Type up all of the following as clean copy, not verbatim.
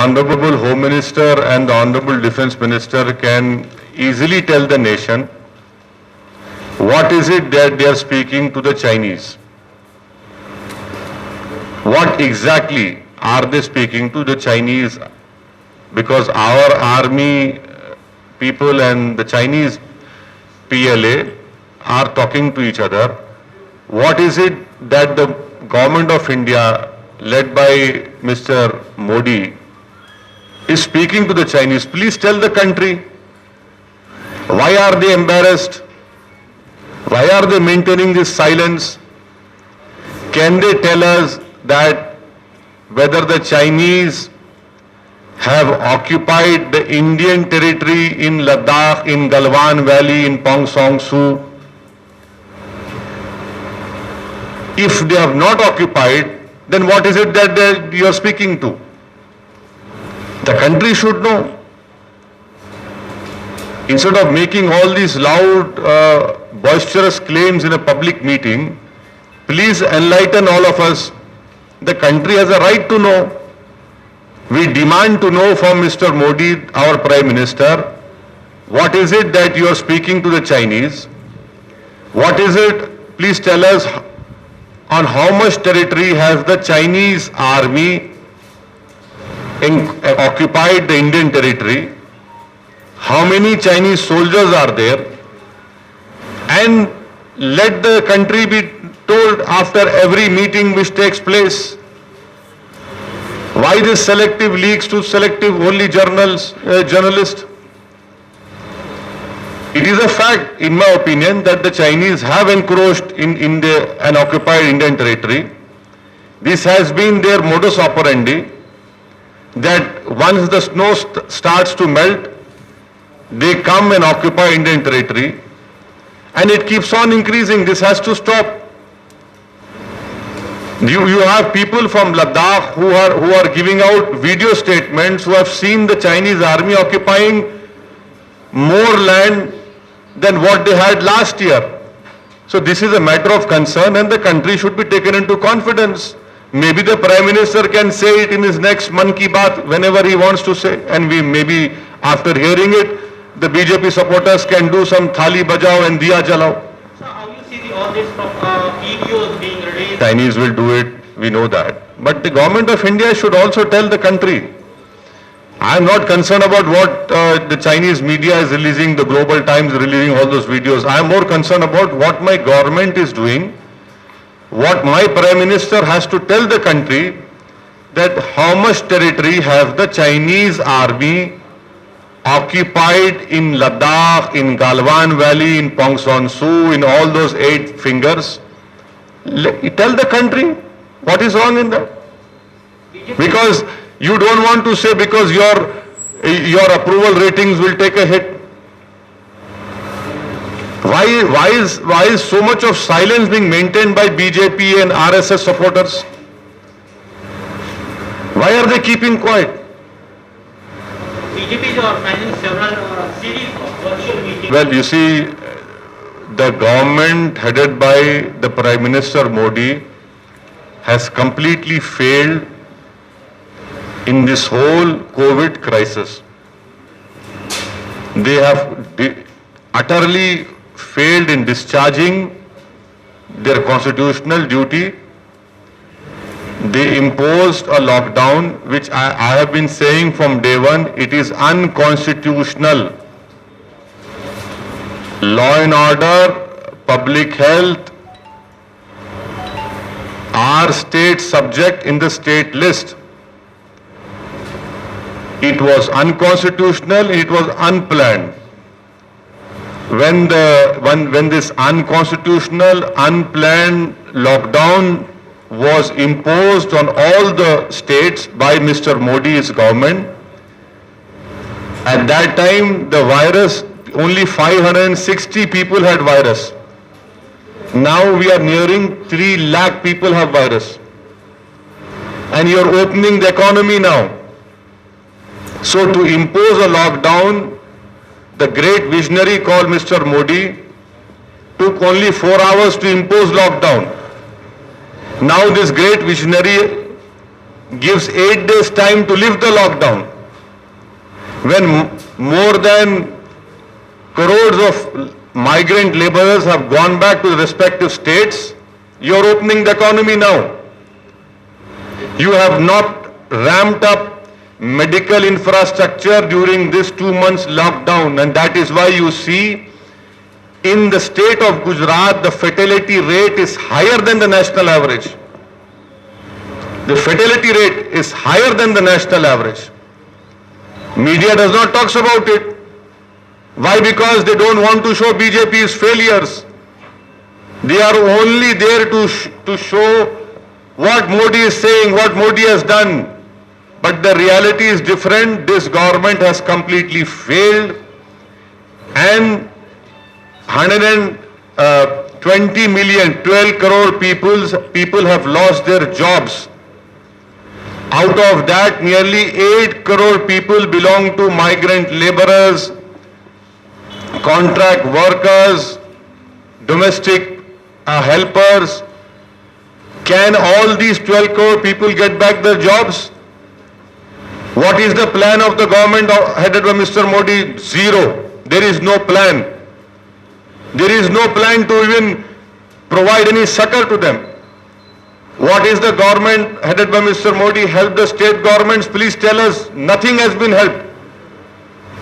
Honorable Home Minister and the Honorable Defence Minister can easily tell the nation what is it that they are speaking to the Chinese. What exactly are they speaking to the Chinese? Because our army people and the Chinese PLA are talking to each other. What is it that the government of India, led by Mr. Modi, is speaking to the Chinese? Please tell the country. Why are they embarrassed? Why are they maintaining this silence? Can they tell us that whether the Chinese have occupied the Indian territory in Ladakh, in Galwan Valley, in Pong Song Su? If they have not occupied, then what is it that you are speaking to? The country should know. Instead of making all these loud, boisterous claims in a public meeting, please enlighten all of us. The country has a right to know. We demand to know from Mr. Modi, our Prime Minister, what is it that you are speaking to the Chinese? What is it? Please tell us on how much territory has the Chinese army occupied the Indian territory? How many Chinese soldiers are there? And let the country be told after every meeting which takes place. Why this selective leaks to selective only journalists? It is a fact, in my opinion, that the Chinese have encroached in and occupied Indian territory. This has been their modus operandi, that once the snow starts to melt, they come and occupy Indian territory, and it keeps on increasing. This has to stop. You have people from Ladakh who are giving out video statements, who have seen the Chinese army occupying more land than what they had last year. So this is a matter of concern, and the country should be taken into confidence. Maybe the Prime Minister can say it in his next Mann Ki Baat whenever he wants to say, and we maybe after hearing it, the BJP supporters can do some thali bajao and diya jalao. So how you see all this videos being released? Chinese will do it, we know that. But the government of India should also tell the country. I am not concerned about what the Chinese media is releasing, the Global Times releasing all those videos. I am more concerned about what my government is doing, what my Prime Minister has to tell the country, that how much territory have the Chinese army occupied in Ladakh, in Galwan Valley, in Pong Son Su, in all those 8 fingers. Tell the country what is wrong in that. Because you don't want to say because your approval ratings will take a hit. Why is so much of silence being maintained by BJP and RSS supporters? Why are they keeping quiet? BJP is organizing several series of virtual meetings. Well, you see, the government headed by the Prime Minister Modi has completely failed in this whole COVID crisis. They have utterly failed in discharging their constitutional duty. They imposed a lockdown, which I have been saying from day one, it is unconstitutional. Law and order, public health are state subject in the state list. It was unconstitutional, it was unplanned. When this unconstitutional, unplanned lockdown was imposed on all the states by Mr. Modi's government, at that time the virus, only 560 people had virus. Now we are nearing 3 lakh people have virus. And you are opening the economy now. So to impose a lockdown, the great visionary called Mr. Modi took only 4 hours to impose lockdown. Now this great visionary, gives 8 days time to lift the lockdown. When more than crores of migrant laborers have gone back to the respective states, you are opening the economy now. You have not ramped up medical infrastructure during this 2 months lockdown, and that is why you see in the state of Gujarat the fatality rate is higher than the national average. The fatality rate is higher than the national average. Media does not talk about it. Why? Because they don't want to show BJP's failures. They are only there to show what Modi is saying, what Modi has done. But the reality is different. This government has completely failed, and 120 million, 12 crore people have lost their jobs. Out of that, nearly 8 crore people belong to migrant laborers, contract workers, domestic helpers. Can all these 12 crore people get back their jobs? What is the plan of the government headed by Mr. Modi? Zero. There is no plan. There is no plan to even provide any succor to them. What is the government headed by Mr. Modi? Help the state governments. Please tell us. Nothing has been helped.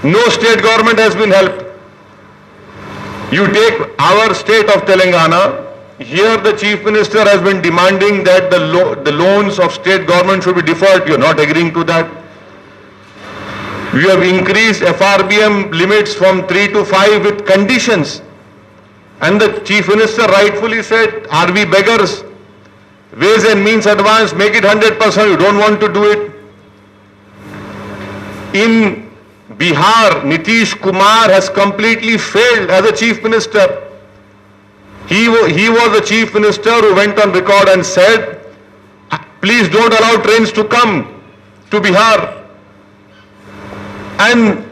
No state government has been helped. You take our state of Telangana. Here the Chief Minister has been demanding that the loans of state government should be deferred. You are not agreeing to that. We have increased FRBM limits from 3 to 5 with conditions. And the Chief Minister rightfully said, are we beggars? Ways and means advance, make it 100%. You don't want to do it. In Bihar, Nitish Kumar has completely failed as a Chief Minister. He was the Chief Minister who went on record and said, please don't allow trains to come to Bihar. And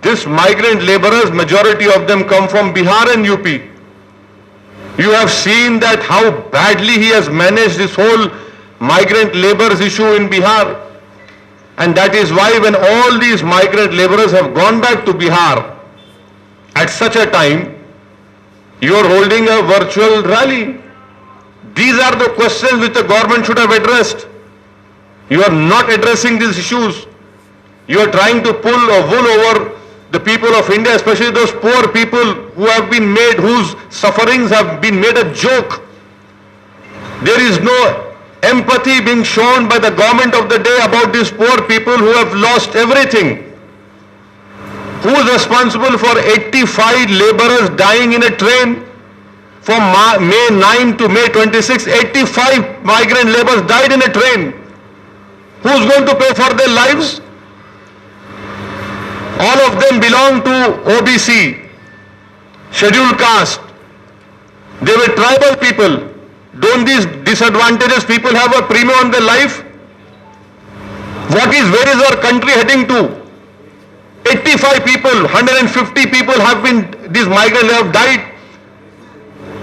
this migrant laborers, majority of them come from Bihar and UP. You have seen that how badly he has managed this whole migrant laborers issue in Bihar. And that is why when all these migrant laborers have gone back to Bihar, at such a time, you are holding a virtual rally. These are the questions which the government should have addressed. You are not addressing these issues. You are trying to pull a wool over the people of India, especially those poor people who have been made, whose sufferings have been made a joke. There is no empathy being shown by the government of the day about these poor people who have lost everything. Who is responsible for 85 laborers dying in a train? From May 9 to May 26, 85 migrant laborers died in a train. Who is going to pay for their lives? All of them belong to OBC, scheduled caste. They were tribal people. Don't these disadvantaged people have a premium on their life? Where is our country heading to? 85 people, 150 people have been, these migrants have died.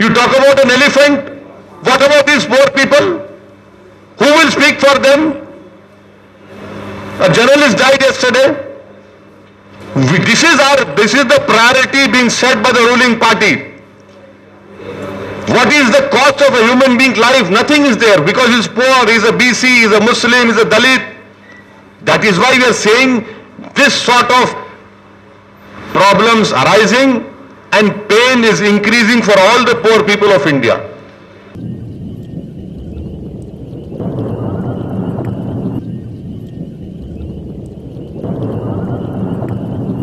You talk about an elephant. What about these poor people? Who will speak for them? A journalist died yesterday. This is the priority being set by the ruling party. What is the cost of a human being life? Nothing is there because he's poor, he's a BC, he's a Muslim, he's a Dalit. That is why we are saying this sort of problems arising and pain is increasing for all the poor people of India.